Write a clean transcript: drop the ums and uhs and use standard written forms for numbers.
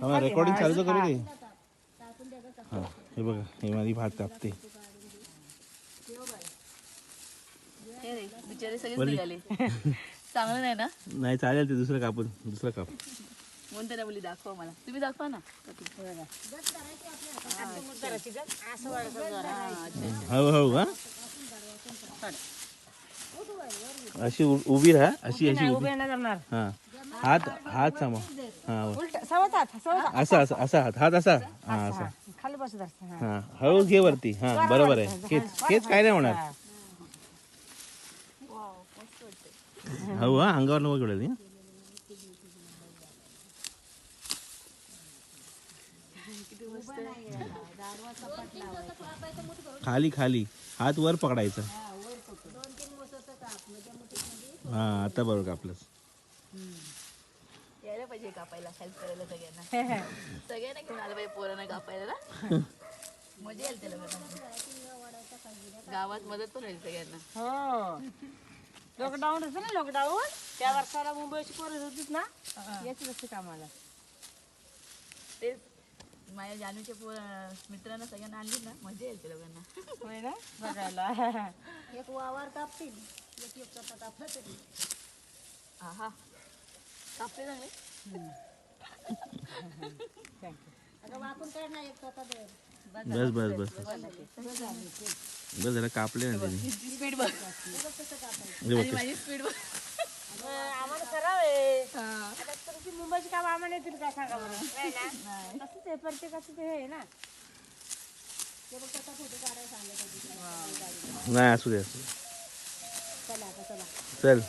Recording चालू करू दे. हा हे बघा हे माझी भात कापते. बिचारे सगळे निघाले. चांगलं नाही ना? नाही चालेल ते दुसरं कापून दुसरं काप. म्हणते ना मुली दाखवा मला. तुम्ही दाखवा ना. हळूहळू हा अशी उभी राहा अशी अशी उभी. हा हात हात सामा. हा असा असा असा हात हात असा. हा असा खाली बसत हा हळू घे वरती. हा बरोबर आहे. खेच खेच काय नाही होणार. हळू हा अंगावर नको घेऊन. खाली खाली हात वर पकडायचा. हा आता बरोबर कापलंस. यायला पाहिजे कापायला हेल्प करायला सगळ्यांना. सगळ्यांना घेऊन आलं पाहिजे पोरांना कापायला ना. मजा येईल त्याला. गावात मदत पण होईल सगळ्यांना. हो लॉकडाऊन होतं ना. लॉकडाऊन त्या वर्षाला मुंबईची पोरं होतीच ना. याच असते कामाला. तेच माझ्या जानूच्या मित्रांना सगळ्यांना आणली ना मजा येईल त्या लोकांना. होय ना बघायला. एक वावर कापतील एक एक करता कापलं तरी. हा कापले चांगले. आता वाकून काढ ना एक स्वतः दे. बस बस बस बस जरा कापले ना त्यांनी. स्पीड बघ. आणि माझी स्पीड बघ. आम्हाला सराव आहे. आता तुमची मुंबईची काम आम्हाला येतील का सांगा बरं. नाही ना तसंच आहे प्रत्येकाचं ते आहे ना. नाही असू दे असू दे. चला आता चला. चल